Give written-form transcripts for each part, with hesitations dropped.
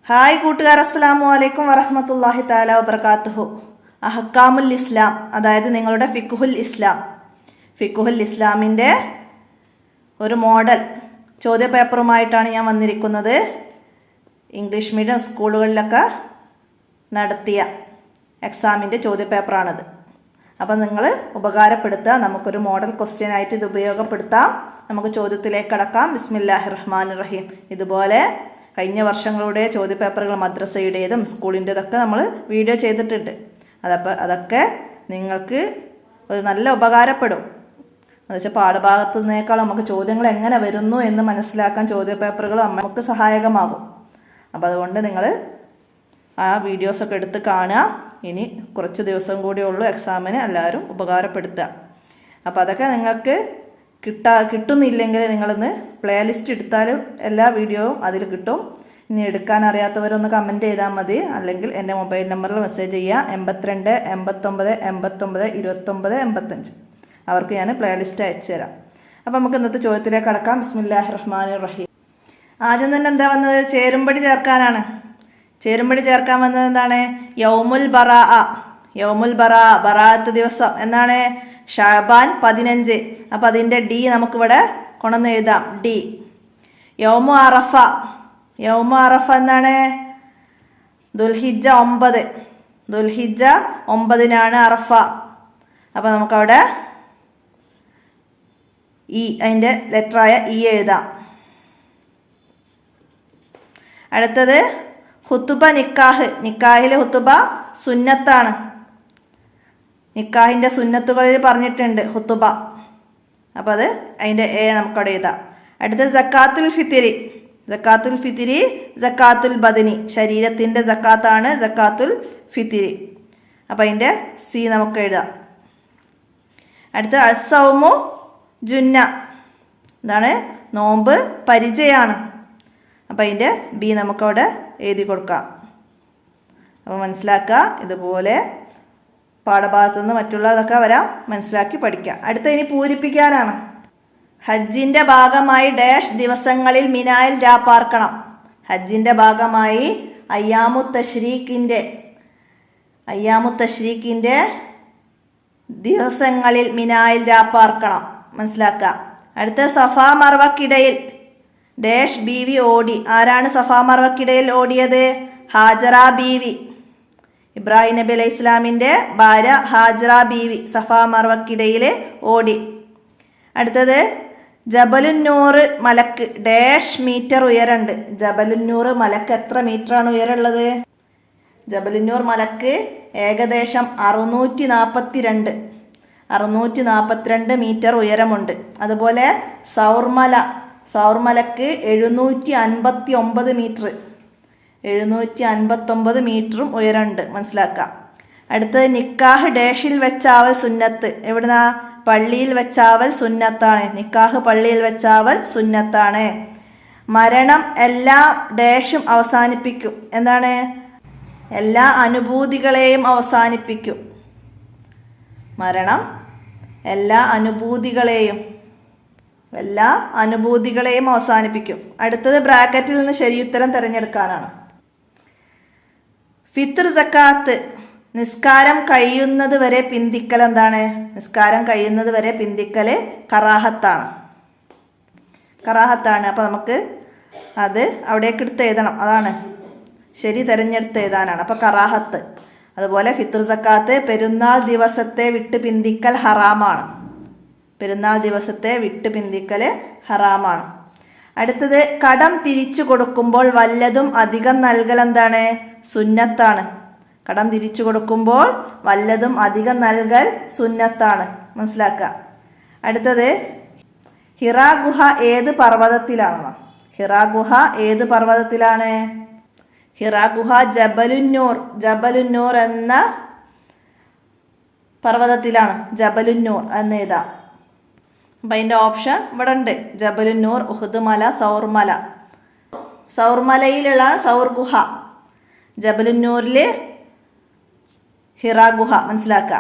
Hi കൂട്ടുകാർ, അസ്സലാമു അലൈക്കും വറഹ്മത്തുള്ളാഹി തആല വബറകാതുഹു. അഹ്കാമുൽ ഇസ്ലാം, അതായത് നിങ്ങളുടെ ഫിഖുൽ ഇസ്ലാമിൻ്റെ ഒരു മോഡൽ ചോദ്യപേപ്പറുമായിട്ടാണ് ഞാൻ വന്നിരിക്കുന്നത്. ഇംഗ്ലീഷ് മീഡിയം സ്കൂളുകളിലൊക്കെ നടത്തിയ എക്സാമിൻ്റെ ചോദ്യപേപ്പറാണിത്. അപ്പം നിങ്ങൾ ഉപകാരപ്പെടുത്തുക. നമുക്കൊരു മോഡൽ ക്വസ്റ്റ്യൻ ആയിട്ട് ഇത് ഉപയോഗപ്പെടുത്താം. നമുക്ക് ചോദ്യത്തിലേക്ക് കടക്കാം. ബിസ്മില്ലാഹിർ റഹ്മാനിർ റഹീം. ഇതുപോലെ കഴിഞ്ഞ വർഷങ്ങളുടെ ചോദ്യപേപ്പറുകൾ മദ്രസയുടേതും സ്കൂളിൻ്റെതൊക്കെ നമ്മൾ വീഡിയോ ചെയ്തിട്ടുണ്ട്. അതൊക്കെ നിങ്ങൾക്ക് ഒരു നല്ല ഉപകാരപ്പെടും. എന്നുവെച്ചാൽ പാഠഭാഗത്തു നിന്നേക്കാൾ നമുക്ക് ചോദ്യങ്ങൾ എങ്ങനെ വരുന്നു എന്ന് മനസ്സിലാക്കാൻ ചോദ്യപേപ്പറുകൾ നമുക്ക് സഹായകമാകും. അപ്പോൾ അതുകൊണ്ട് നിങ്ങൾ ആ വീഡിയോസൊക്കെ എടുത്ത് കാണുക. ഇനി കുറച്ച് ദിവസം കൂടിയേ ഉള്ളൂ എക്സാമിന്. എല്ലാവരും ഉപകാരപ്പെടുത്തുക. അപ്പോൾ അതൊക്കെ നിങ്ങൾക്ക് കിട്ടുന്നില്ലെങ്കിൽ നിങ്ങളൊന്ന് പ്ലേലിസ്റ്റ് എടുത്താലും എല്ലാ വീഡിയോയും അതിൽ കിട്ടും. ഇനി എടുക്കാൻ അറിയാത്തവരൊന്ന് കമൻറ്റ് ചെയ്താൽ മതി. അല്ലെങ്കിൽ എൻ്റെ മൊബൈൽ നമ്പറിൽ മെസ്സേജ് ചെയ്യുക. 82 89 89 29 85. അവർക്ക് ഞാൻ പ്ലേലിസ്റ്റ് അയച്ചു തരാം. അപ്പോൾ നമുക്ക് ഇന്നത്തെ ചോദ്യത്തിലേക്ക് കടക്കാം. ബിസ്മില്ലാഹിർ റഹ്മാനിർ റഹീം. ആദ്യം തന്നെ എന്താ വന്നത്? ചേരുംപടി ചേർക്കാനാണ്. ചേരുംപടി ചേർക്കാൻ വന്നത് എന്താണ്? യൗമുൽ ബറാഅത്ത് ദിവസം എന്നാണ്? ഷഅബാൻ 15. അപ്പോൾ അതിൻ്റെ ഡി നമുക്കിവിടെ കൊണ്ടുവന്ന് എഴുതാം. ഡി. യൗമു അറഫ എന്നാണ്? ദുൽഹിജ്ജ 9. ദുൽഹിജ്ജ 9-നാണ് അറഫ. അപ്പോൾ നമുക്കവിടെ അതിൻ്റെ ലെറ്ററായ ഇ എഴുതാം. അടുത്തത് ഹുത്തുബ നിക്കാഹിൽ ഹുത്തുബ സുന്നത്താണ്. നിക്കാഹിൻ്റെ സുന്നത്തുകളിൽ പറഞ്ഞിട്ടുണ്ട് ഹുത്തുബ. അപ്പോൾ അത് അതിൻ്റെ എ നമുക്കവിടെ എഴുതാം. അടുത്തത് സക്കാത്തുൽ ഫിത്തിരി സക്കാത്തുൽ ബദനി, ശരീരത്തിൻ്റെ സക്കാത്താണ് സക്കാത്തുൽ ഫിത്തിരി. അപ്പോൾ അതിൻ്റെ സി നമുക്ക് എഴുതാം. അടുത്ത അൽസൗമു ജുന്ന, എന്താണ്? നോമ്പ് പരിചയമാണ്. അപ്പോൾ അതിൻ്റെ ബി നമുക്കവിടെ എഴുതി കൊടുക്കാം. അപ്പോൾ മനസ്സിലാക്കുക. ഇതുപോലെ പാഠഭാഗത്തു നിന്ന് മറ്റുള്ളതൊക്കെ വരാം, മനസ്സിലാക്കി പഠിക്കാം. അടുത്ത ഇനി പൂരിപ്പിക്കാനാണ്. ഹജ്ജിൻ്റെ ഭാഗമായി ഡാഷ് ദിവസങ്ങളിൽ മിനായിൽ രാപ്പാർക്കണം. ഹജ്ജിൻ്റെ ഭാഗമായി അയ്യാമു തശ്രീഖിൻ്റെ ദിവസങ്ങളിൽ മിനായിൽ രാപ്പാർക്കണം. മനസ്സിലാക്കുക. അടുത്ത സഫാ മർവക്കിടയിൽ ഡാഷ് ബീവി ഓടി. ആരാണ് സഫാ മർവക്കിടയിൽ ഓടിയത്? ഹാജറ ബീവി. ഇബ്രാഹിം നബി അലൈഹി ഇസ്ലാമിൻ്റെ ഭാര്യ ഹാജറ ബീവി സഫാ മർവക്കിടയിൽ ഓടി. അടുത്തത് ജബലുന്നൂർ മലക്ക് ഡാഷ് മീറ്റർ ഉയരമുണ്ട്. ജബലുന്നൂർ മലക്ക് എത്ര മീറ്ററാണ് ഉയരമുള്ളത്? ജബലുന്നൂർ മലക്ക് ഏകദേശം 642 മീറ്റർ ഉയരമുണ്ട്. അതുപോലെ സൗർമലക്ക് 759 മീറ്റർ 759 മീറ്ററും ഉയരമുണ്ട്. മനസ്സിലാക്കാം. അടുത്തത് നിക്കാഹ് ഡാഷിൽ വെച്ചാവൽ സുന്നത്ത്. എവിടുന്നാ? പള്ളിയിൽ വെച്ചാവൽ സുന്നത്താണ്. നിക്കാഹ് പള്ളിയിൽ വെച്ചാവൽ സുന്നത്താണ്. മരണം എല്ലാ ഡാഷും അവസാനിപ്പിക്കും. എന്താണ്? എല്ലാ അനുഭൂതികളെയും അവസാനിപ്പിക്കും. മരണം എല്ലാ അനുഭൂതികളെയും അവസാനിപ്പിക്കും. അടുത്തത് ബ്രാക്കറ്റിൽ നിന്ന് ശരിയുത്തരം തിരഞ്ഞെടുക്കാനാണ്. ഫിത്ർ സക്കാത്ത് നിസ്കാരം കഴിയുന്നത് വരെ പിന്തിക്കൽ എന്താണ്? നിസ്കാരം കഴിയുന്നത് വരെ പിന്തിക്കൽ കറാഹത്താണ്. അപ്പോൾ നമുക്ക് അത് അവിടേക്ക് എടുത്ത് എഴുതണം. അതാണ് ശരി, തിരഞ്ഞെടുത്ത് എഴുതാനാണ്. അപ്പോൾ കറാഹത്ത്. അതുപോലെ ഫിത്ർ സക്കാത്ത് പെരുന്നാൾ ദിവസത്തെ വിട്ട് പിന്തിക്കൽ ഹറാമാണ്. അടുത്തത് കടം തിരിച്ചു കൊടുക്കുമ്പോൾ വല്ലതും അധികം നൽകൽ എന്താണ്? സുന്നത്താണ്. കടം തിരിച്ചു കൊടുക്കുമ്പോൾ വല്ലതും അധികം നൽകൽ സുന്നത്താണ്. മനസ്സിലാക്കുക. അടുത്തത് ഹിറാ ഗുഹ ഏത് പർവ്വതത്തിലാണ്? ഹിറാ ഗുഹ ജബലുന്നൂർ എന്ന പർവ്വതത്തിലാണ്. ജബലുന്നൂർ എന്ന് എഴുതാം. അപ്പം അതിൻ്റെ ഓപ്ഷൻ ഇവിടെ ഉണ്ട്. ജബലുന്നൂർ, ഉഹുദ് മല, സൗർമലയിലുള്ള സൗർ ഗുഹ, ജബലുന്നൂരിൽ ഹിറാ ഗുഹ. മനസ്സിലാക്കുക.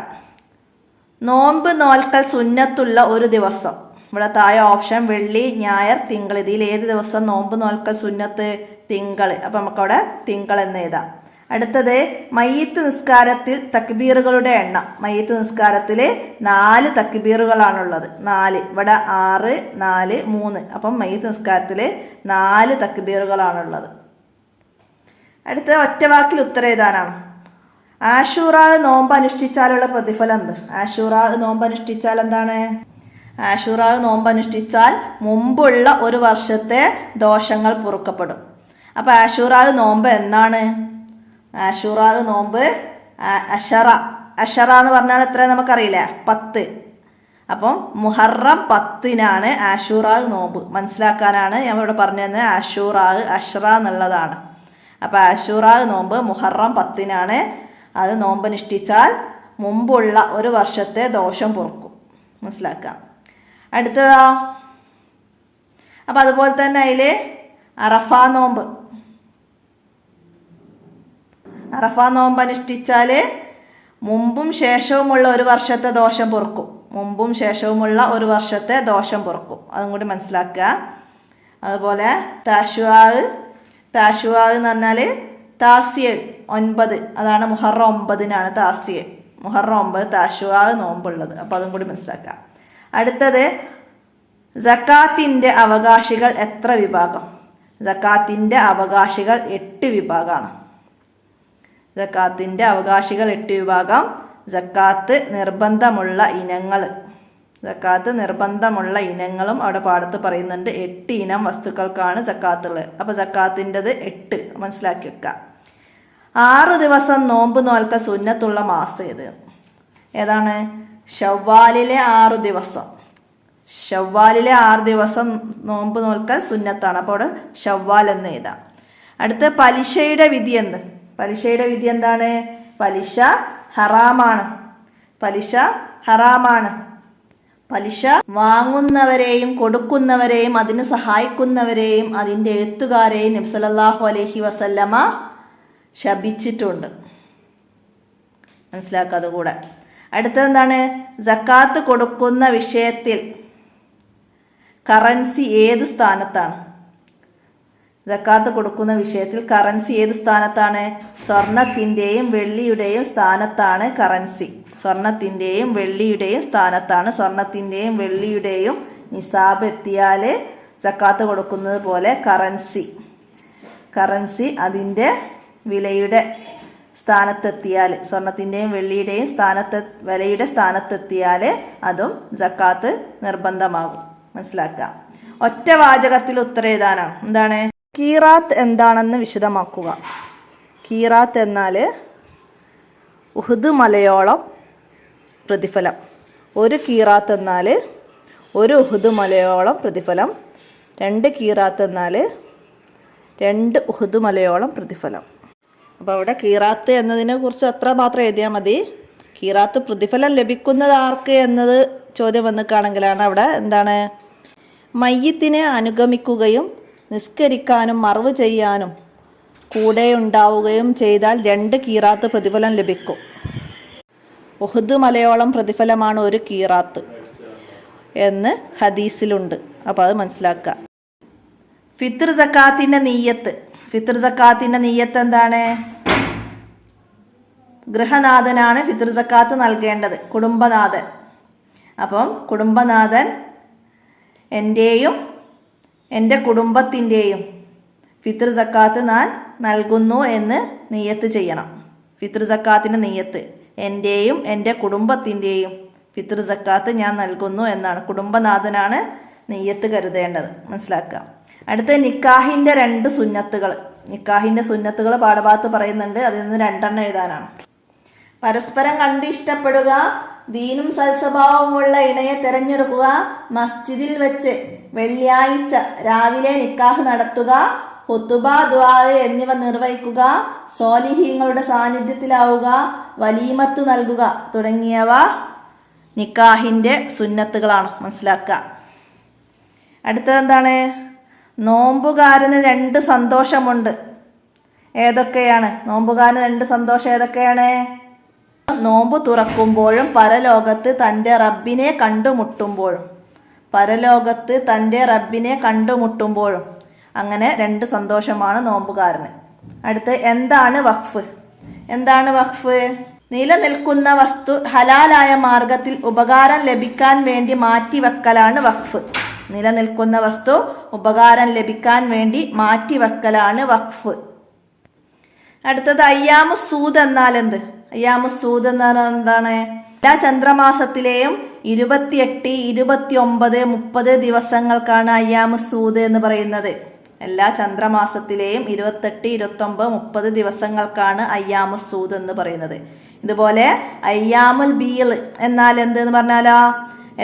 നോമ്പ് നോൽക്കൽ സുന്നത്തുള്ള ഒരു ദിവസം. ഇവിടെ താഴെ ഓപ്ഷൻ വെള്ളി, ഞായർ, തിങ്കൾ. ഇതിൽ ഏത് ദിവസം നോമ്പ് നോൽക്കൽ സുന്നത്ത്? തിങ്കൾ. അപ്പം നമുക്കവിടെ തിങ്കൾ എന്ന് എഴുതാം. അടുത്തത് മയ്യിത്ത് നിസ്കാരത്തിൽ തക്ബീറുകളുടെ എണ്ണം. മയ്യിത്ത് നിസ്കാരത്തിൽ 4 തക്ബീറുകളാണുള്ളത്. 4 ഇവിടെ 6, 4, 3. അപ്പം മയ്യിത്ത് നിസ്കാരത്തിൽ 4 തക്ബീറുകളാണുള്ളത്. അടുത്ത ഒറ്റവാക്കിൽ ഉത്തരം എഴുതാനാണ്. ആഷൂറാ നോമ്പ് അനുഷ്ഠിച്ചാലുള്ള പ്രതിഫലം എന്ത്? ആഷൂറാ നോമ്പ് അനുഷ്ഠിച്ചാൽ എന്താണ്? ആഷൂറാ നോമ്പ് അനുഷ്ഠിച്ചാൽ മുമ്പുള്ള ഒരു വർഷത്തെ ദോഷങ്ങൾ പൊറുക്കപ്പെടും. അപ്പം ആഷൂറാ നോമ്പ് എന്നാണ്? ആഷൂറാ നോമ്പ് അഷറ എന്ന് പറഞ്ഞാൽ എത്ര നമുക്കറിയില്ല, 10. അപ്പം മുഹറം 10-നാണ് ആഷൂറാ നോമ്പ്. മനസ്സിലാക്കാനാണ് ഞാൻ ഇവിടെ പറഞ്ഞു തന്നെ. ആഷൂറാ അഷ്റ എന്നുള്ളതാണ്. അപ്പം ആഷൂറാ നോമ്പ് മുഹറം 10-നാണ്. അത് നോമ്പനുഷ്ഠിച്ചാൽ മുമ്പുള്ള ഒരു വർഷത്തെ ദോഷം പൊറുക്കും. മനസ്സിലാക്കാം. അടുത്തതാ. അപ്പം അതുപോലെ തന്നെ അതിൽ അറഫാ നോമ്പ്. അറഫാ നോമ്പ് അനുഷ്ഠിച്ചാൽ മുമ്പും ശേഷവുമുള്ള ഒരു വർഷത്തെ ദോഷം പൊറുക്കും. മുമ്പും ശേഷവുമുള്ള ഒരു വർഷത്തെ ദോഷം പൊറുക്കും. അതും കൂടി മനസ്സിലാക്കുക. അതുപോലെ താഷുആ എന്ന് പറഞ്ഞാൽ താസിയ 9, അതാണ് മുഹറം 9-നാണ് താസിയ. മുഹറം 9 താഷുആ നോമ്പുള്ളത്. അപ്പോൾ അതും കൂടി മനസ്സിലാക്കുക. അടുത്തത് സക്കാത്തിൻ്റെ അവകാശികൾ എത്ര വിഭാഗം? സക്കാത്തിൻ്റെ അവകാശികൾ 8 വിഭാഗമാണ്. സക്കാത്തിൻ്റെ അവകാശികൾ 8 വിഭാഗം. സക്കാത്ത് നിർബന്ധമുള്ള ഇനങ്ങൾ. സക്കാത്ത് നിർബന്ധമുള്ള ഇനങ്ങളും അവിടെ പാടത്ത് പറയുന്നുണ്ട്. 8 ഇനം വസ്തുക്കൾക്കാണ് സക്കാത്തുള്ളത്. അപ്പോൾ സക്കാത്തിൻ്റെത് 8 മനസ്സിലാക്കി വെക്കുക. 6 ദിവസം നോമ്പ് നോൽക്ക സുന്നത്തുള്ള മാസം ഏത്? ഏതാണ്? ഷവ്വാലിലെ 6 ദിവസം. ഷവ്വാലിലെ 6 ദിവസം നോമ്പ് നോൽക്കൽ സുന്നത്താണ്. അപ്പോൾ അവിടെ ഷവ്വാൽ എന്ന് എഴുതാം. അടുത്ത പലിശയുടെ വിധി എന്ത്? പലിശയുടെ വിധി എന്താണ്? പലിശ ഹറാമാണ്. പലിശ ഹറാമാണ്. പലിശ വാങ്ങുന്നവരെയും കൊടുക്കുന്നവരെയും അതിന് സഹായിക്കുന്നവരെയും അതിൻ്റെ എഴുത്തുകാരെയും നബി സല്ലല്ലാഹു അലൈഹി വസല്ലമ ശപിച്ചിട്ടുണ്ട്. മനസ്സിലാക്കാതെ കൂടെ. അടുത്തതെന്താണ്? സക്കാത്ത് കൊടുക്കുന്ന വിഷയത്തിൽ കറൻസി ഏത് സ്ഥാനത്താണ്? സക്കാത്ത് കൊടുക്കുന്ന വിഷയത്തിൽ കറൻസി ഏത് സ്ഥാനത്താണ്? സ്വർണത്തിൻ്റെയും വെള്ളിയുടെയും സ്ഥാനത്താണ് കറൻസി. സ്വർണത്തിൻ്റെയും വെള്ളിയുടെയും സ്ഥാനത്താണ്. സ്വർണത്തിൻ്റെയും വെള്ളിയുടെയും നിസാബ് എത്തിയാൽ സക്കാത്ത് കൊടുക്കുന്നത് പോലെ കറൻസി അതിൻ്റെ വിലയുടെ സ്ഥാനത്തെത്തിയാൽ, സ്വർണത്തിൻ്റെയും വെള്ളിയുടെയും വിലയുടെ സ്ഥാനത്തെത്തിയാൽ അതും സക്കാത്ത് നിർബന്ധമാകും. മനസ്സിലാക്കുക. ഒറ്റ വാചകത്തിൽ ഉത്തരം എഴുതാനാണ്. എന്താണ്? കീറാത്ത് എന്താണെന്ന് വിശദമാക്കുക. കീറാത്ത് എന്നാൽ ഉഹുദ് മലയോളം പ്രതിഫലം. ഒരു കീറാത്ത് എന്നാൽ ഒരു ഉഹുദ് മലയോളം പ്രതിഫലം. 2 കീറാത്ത് എന്നാൽ 2 ഉഹുദ് മലയോളം പ്രതിഫലം. അപ്പോൾ അവിടെ കീറാത്ത് എന്നതിനെ കുറിച്ച് അത്ര മാത്രം എഴുതിയാൽ മതി. കീറാത്ത് പ്രതിഫലം ലഭിക്കുന്നത് ആർക്ക് എന്നത് ചോദ്യം വന്നിക്കാണെങ്കിലാണ് അവിടെ എന്താണ്? മയ്യിത്തിനെ അനുഗമിക്കുകയും നിസ്കരിക്കാനും മറവ് ചെയ്യാനും കൂടെ ഉണ്ടാവുകയും ചെയ്താൽ 2 കീറാത്ത് പ്രതിഫലം ലഭിക്കും. ഉഹുദ് മലയോളം പ്രതിഫലമാണ് ഒരു കീറാത്ത് എന്ന് ഹദീസിലുണ്ട്. അപ്പോൾ അത് മനസ്സിലാക്കുക. ഫിത്ർ സക്കാത്തിൻ്റെ നീയത്ത്. ഫിത്ർ സക്കാത്തിൻ്റെ നീയത്ത് എന്താണ്? ഗൃഹനാഥനാണ് ഫിത്ർ സക്കാത്ത് നൽകേണ്ടത്, കുടുംബനാഥൻ. അപ്പം കുടുംബനാഥൻ എൻ്റെയും എൻ്റെ കുടുംബത്തിൻ്റെയും ഫിത്ർ സക്കാത്ത് ഞാൻ നൽകുന്നു എന്ന് നിയ്യത്ത് ചെയ്യണം. ഫിത്ർ സക്കാത്തിൻ്റെ നിയ്യത്ത് എൻ്റെയും എൻ്റെ കുടുംബത്തിൻ്റെയും ഫിത്ർ സക്കാത്ത് ഞാൻ നൽകുന്നു എന്നാണ്. കുടുംബനാഥനാണ് നിയ്യത്ത് കരുതേണ്ടത്. മനസ്സിലാക്കുക. അടുത്ത നിക്കാഹിൻ്റെ 2 സുന്നത്തുകൾ. നിക്കാഹിൻ്റെ സുന്നത്തുകൾ പാഠഭാഗത്ത് പറയുന്നുണ്ട്. അതിൽ നിന്ന് 2 എഴുതാനാണ്. പരസ്പരം കണ്ട് ഇഷ്ടപ്പെടുക, ദീനും സൽസ്വഭാവമുള്ള ഇണയെ തിരഞ്ഞെടുക്കുക, മസ്ജിദിൽ വെച്ച് വെള്ളിയാഴ്ച രാവിലെ നിക്കാഹ് നടത്തുക, ഹുതുബ, ദുആ എന്നിവ നിർവഹിക്കുക, സ്വാലിഹീങ്ങളുടെ സാന്നിധ്യത്തിലാവുക, വലീമത്ത് നൽകുക തുടങ്ങിയവ നിക്കാഹിൻ്റെ സുന്നത്തുകളാണ്. മനസ്സിലാക്കുക. അടുത്തതെന്താണ്? നോമ്പുകാരന് 2 സന്തോഷമുണ്ട്. ഏതൊക്കെയാണ് നോമ്പുകാരന് 2 സന്തോഷം? ഏതൊക്കെയാണ്? നോമ്പ് തുറക്കുമ്പോഴും പരലോകത്ത് തൻ്റെ റബ്ബിനെ കണ്ടുമുട്ടുമ്പോഴും. പരലോകത്ത് തൻ്റെ റബ്ബിനെ കണ്ടുമുട്ടുമ്പോഴും. അങ്ങനെ 2 സന്തോഷമാണ് നോമ്പുകാരന്. അടുത്ത് എന്താണ് വഖഫ്? എന്താണ് വഖഫ്? നിലനിൽക്കുന്ന വസ്തു ഹലാലായ മാർഗത്തിൽ ഉപകാരം ലഭിക്കാൻ വേണ്ടി മാറ്റിവെക്കലാണ് വഖഫ്. നിലനിൽക്കുന്ന വസ്തു ഉപകാരം ലഭിക്കാൻ വേണ്ടി മാറ്റിവെക്കലാണ് വഖഫ്. അടുത്തത് അയ്യാമുസ്സൂദ് എന്നാൽ എന്ത്? അയ്യാമുസ്സൂദ് എന്ന് പറഞ്ഞാൽ എന്താണ്? എല്ലാ ചന്ദ്രമാസത്തിലെയും 28, 29, 30 ദിവസങ്ങൾക്കാണ് അയ്യാമുസ്സൂദ് എന്ന് പറയുന്നത്. എല്ലാ ചന്ദ്രമാസത്തിലെയും 28, 29, 30 ദിവസങ്ങൾക്കാണ് അയ്യാമുസ്സൂദ് എന്ന് പറയുന്നത്. ഇതുപോലെ അയ്യാമുൽ ബീൽ എന്നാൽ എന്തെന്ന് പറഞ്ഞാലോ,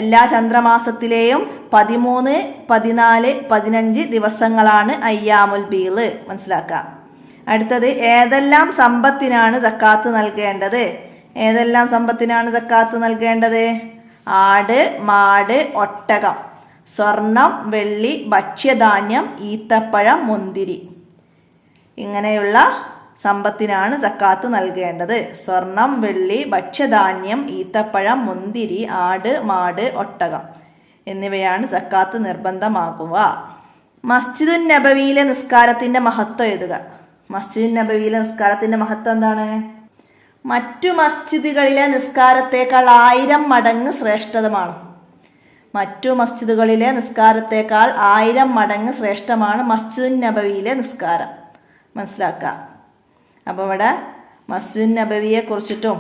എല്ലാ ചന്ദ്രമാസത്തിലെയും 13, 14, 15 ദിവസങ്ങളാണ് അയ്യാമുൽ ബീൽ. മനസ്സിലാക്കാം. അടുത്തത് ഏതെല്ലാം സമ്പത്തിനാണ് സക്കാത്ത് നൽകേണ്ടത്? ഏതെല്ലാം സമ്പത്തിനാണ് സക്കാത്ത് നൽകേണ്ടത്? ആട്, മാട്, ഒട്ടകം, സ്വർണം, വെള്ളി, ഭക്ഷ്യധാന്യം, ഈത്തപ്പഴം, മുന്തിരി, ഇങ്ങനെയുള്ള സമ്പത്തിനാണ് സക്കാത്ത് നൽകേണ്ടത്. സ്വർണം, വെള്ളി, ഭക്ഷ്യധാന്യം, ഈത്തപ്പഴം, മുന്തിരി, ആട്, മാട്, ഒട്ടകം എന്നിവയാണ് സക്കാത്ത് നിർബന്ധമാക്കുക. മസ്ജിദുൻ നബവിയിലെ നിസ്കാരത്തിന്റെ മഹത്വം എഴുതുക. മസ്ജിദുൻ നബവിയിലെ നിസ്കാരത്തിന്റെ മഹത്വം എന്താണ്? മറ്റു മസ്ജിദുകളിലെ നിസ്കാരത്തേക്കാൾ 1000 മടങ്ങ് ശ്രേഷ്ഠതമാണ്. മറ്റു മസ്ജിദുകളിലെ നിസ്കാരത്തേക്കാൾ 1000 മടങ്ങ് ശ്രേഷ്ഠമാണ് മസ്ജിദുൻ നബവിയിലെ നിസ്കാരം. മനസ്സിലാക്കുക. അപ്പോൾ ഇവിടെ മസ്ജിദുൻ നബവിയെ കുറിച്ചിട്ടും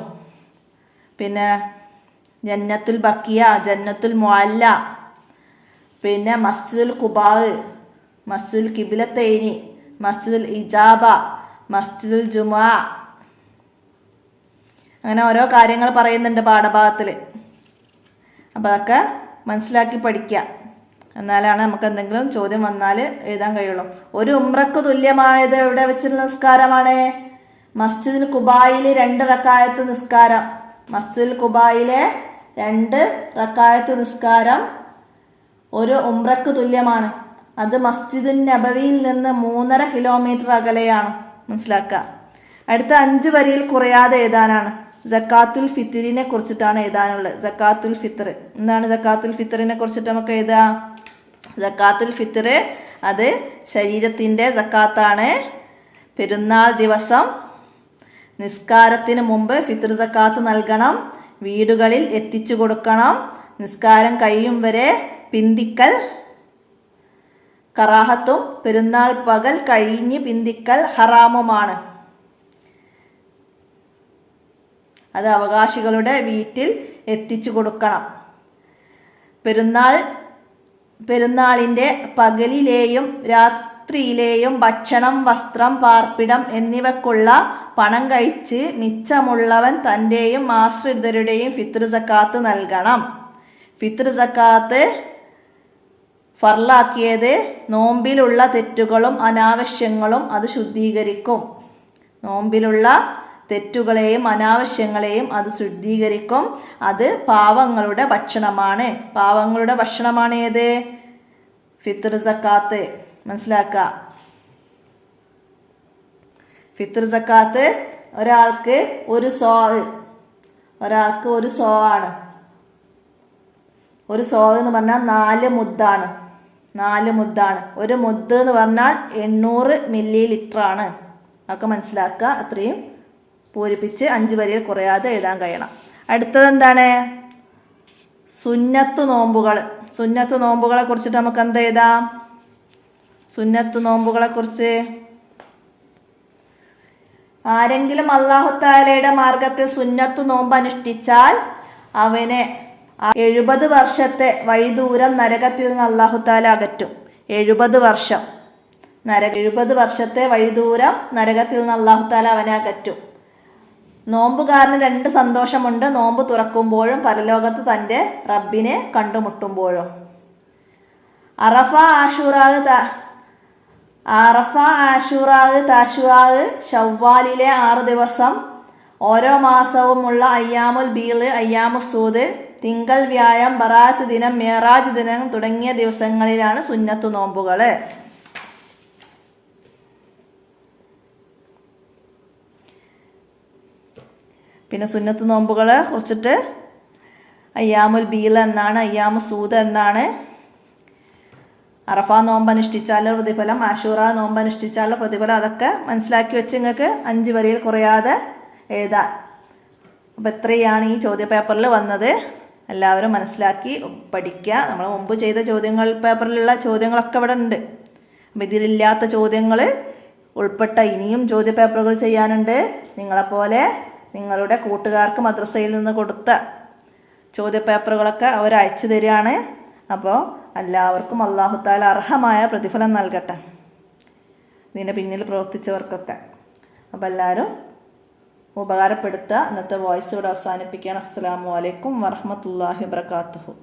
പിന്നെ ജന്നത്തുൽ ബക്കിയ, ജന്നത്തുൽ മുഅല്ല, പിന്നെ മസ്ജിദുൽ ഖുബാ, മസ്ജിദുൽ ഖിബ്ലത്തൈനി, മസ്ജിദുൽ ഇജാബ, മസ്ജിദുൽ ജുമുഅ, അങ്ങനെ ഓരോ കാര്യങ്ങൾ പറയുന്നുണ്ട് പാഠഭാഗത്തിൽ. അപ്പോൾ അതൊക്കെ മനസ്സിലാക്കി പഠിക്കുക. എന്നാലാണ് നമുക്ക് എന്തെങ്കിലും ചോദ്യം വന്നാൽ എഴുതാൻ കഴിയുള്ളൂ. ഒരു ഉംറക്ക് തുല്യമായത് എവിടെ വെച്ചുള്ള നിസ്കാരമാണ്? മസ്ജിദുൽ ഖുബായിൽ 2 റക്അത്ത് നിസ്കാരം. മസ്ജിദുൽ ഖുബായിലെ 2 റക്അത്ത് നിസ്കാരം ഒരു ഉംറക്ക് തുല്യമാണ്. അത് മസ്ജിദുൻ നബവിയിൽ നിന്ന് 3.5 കിലോമീറ്റർ അകലെയാണ്. മനസ്സിലാക്കുക. അടുത്ത 5 വരിയിൽ കുറയാതെ എഴുതാനാണ്. സക്കാത്തുൽ ഫിത്റിനെ കുറിച്ചിട്ടാണ് എഴുതാനുള്ളത്. സക്കാത്തുൽ ഫിത്ർ എന്താണ്? സക്കാത്തുൽ ഫിത്റിനെ കുറിച്ചിട്ട് നമുക്ക് എഴുതാം. സക്കാത്തുൽ ഫിത്ർ അത് ശരീരത്തിൻ്റെ സക്കാത്താണ്. പെരുന്നാൾ ദിവസം നിസ്കാരത്തിന് മുമ്പ് ഫിത്ർ സക്കാത്ത് നൽകണം. വീടുകളിൽ എത്തിച്ചു കൊടുക്കണം. നിസ്കാരം കഴിയും വരെ പിന്തിക്കൽ കറാഹത്തും പെരുന്നാൾ പകൽ കഴിഞ്ഞ് പിന്തിക്കൽ ഹറാമുമാണ്. അത് അവകാശികളുടെ വീട്ടിൽ എത്തിച്ചു കൊടുക്കണം. പെരുന്നാളിൻ്റെ പകലിലെയും രാത്രിയിലെയും ഭക്ഷണം, വസ്ത്രം, പാർപ്പിടം എന്നിവക്കുള്ള പണം കഴിച്ച് മിച്ചമുള്ളവൻ തൻ്റെയും ആശ്രിതരുടെയും ഫിത്ർ സക്കാത്ത് നൽകണം. ഫിത്ർ സക്കാത്ത് ഫർലാക്കിയത് നോമ്പിലുള്ള തെറ്റുകളും അനാവശ്യങ്ങളും അത് ശുദ്ധീകരിക്കും. നോമ്പിലുള്ള തെറ്റുകളെയും അനാവശ്യങ്ങളെയും അത് ശുദ്ധീകരിക്കും. അത് പാവങ്ങളുടെ ഭക്ഷണമാണ്. പാവങ്ങളുടെ ഭക്ഷണമാണ് ഏത്? ഫിത്ർ സക്കാത്ത്. മനസ്സിലാക്കുക. ഫിത്ർ സക്കാത്ത് ഒരാൾക്ക് ഒരു സോ ആണ്. ഒരു സോ എന്ന് പറഞ്ഞാൽ 4 മുദ്ദാണ്. 4 മുദ്ദാണ്. ഒരു മുദ്ദ് എന്ന് പറഞ്ഞാൽ 800 മില്ലി ലിറ്ററാണ്. അതൊക്കെ മനസ്സിലാക്കുക. അത്രയും പൂരിപ്പിച്ച് 5 വരിയിൽ കുറയാതെ എഴുതാൻ കഴിയണം. അടുത്തത് എന്താണ്? സുന്നത്ത് നോമ്പുകൾ. സുന്നത്ത് നോമ്പുകളെ കുറിച്ചിട്ട് നമുക്ക് എന്ത് എഴുതാം? സുന്നത്ത് നോമ്പുകളെ കുറിച്ച് ആരെങ്കിലും അല്ലാഹു തആലയുടെ മാർഗത്തിൽ സുന്നത്ത് നോമ്പ് അനുഷ്ഠിച്ചാൽ അവനെ 70 വർഷത്തെ വഴിദൂരം നരകത്തിൽ നിന്ന് അല്ലാഹു തആല അകറ്റും. 70 വർഷം 70 വർഷത്തെ വഴിദൂരം നരകത്തിൽ നിന്ന് അല്ലാഹു തആല അവനെ അകറ്റും. നോമ്പുകാരന് 2 സന്തോഷമുണ്ട്. നോമ്പ് തുറക്കുമ്പോഴും പരലോകത്ത് തൻ്റെ റബ്ബിനെ കണ്ടുമുട്ടുമ്പോഴും. അറഫ, ആഷൂറാ, താശുആ, ശവ്വാലിലെ 6 ദിവസം, ഓരോ മാസവുമുള്ള അയ്യാമുൽ ബീൽ, അയ്യാമുസ്സൂദ്, തിങ്കൾ, വ്യാഴം, ബറാത്ത് ദിനം, മേറാജ് ദിനം തുടങ്ങിയ ദിവസങ്ങളിലാണ് സുന്നത്തു നോമ്പുകൾ. പിന്നെ സുന്നത്ത് നോമ്പുകളെ കുറിച്ചിട്ട് അയ്യാമുൽ ബീൽ എന്നാണ്, അയ്യാമുസ്സൂദ് എന്നാണ്. അറഫ നോമ്പ് അനുഷ്ഠിച്ചാലുള്ള പ്രതിഫലം, ആശൂറ നോമ്പ് അനുഷ്ഠിച്ചാലുള്ള പ്രതിഫലം, അതൊക്കെ മനസ്സിലാക്കി വെച്ച് നിങ്ങൾക്ക് 5 വരിയിൽ കുറയാതെ എഴുതാം. അപ്പോൾ ഇത്രയാണ് ഈ ചോദ്യപേപ്പറിൽ വന്നത്. എല്ലാവരും മനസ്സിലാക്കി പഠിക്കുക. നമ്മൾ മുമ്പ് ചെയ്ത ചോദ്യങ്ങൾ പേപ്പറിലുള്ള ചോദ്യങ്ങളൊക്കെ ഇവിടെ ഉണ്ട്. അപ്പോൾ ഇതിലില്ലാത്ത ചോദ്യങ്ങൾ ഉൾപ്പെട്ട ഇനിയും ചോദ്യപേപ്പറുകൾ ചെയ്യാനുണ്ട്. നിങ്ങളെപ്പോലെ നിങ്ങളുടെ കൂട്ടുകാർക്ക് മദ്രസയിൽ നിന്ന് കൊടുത്ത ചോദ്യപേപ്പറുകളൊക്കെ അവർ അയച്ചു തരികയാണ്. അപ്പോൾ എല്ലാവർക്കും അല്ലാഹു തആല അർഹമായ പ്രതിഫലം നൽകട്ടെ, ഇതിൻ്റെ പിന്നിൽ പ്രവർത്തിച്ചവർക്കൊക്കെ. അപ്പോൾ എല്ലാവരും ഉപകാരപ്പെടുത്തുക. ഇന്നത്തെ വോയിസ് ഇവിടെ അവസാനിപ്പിക്കുകയാണ്. അസ്സലാമു അലൈക്കും വറഹ്മത്തുള്ളാഹി വബറകാതുഹു.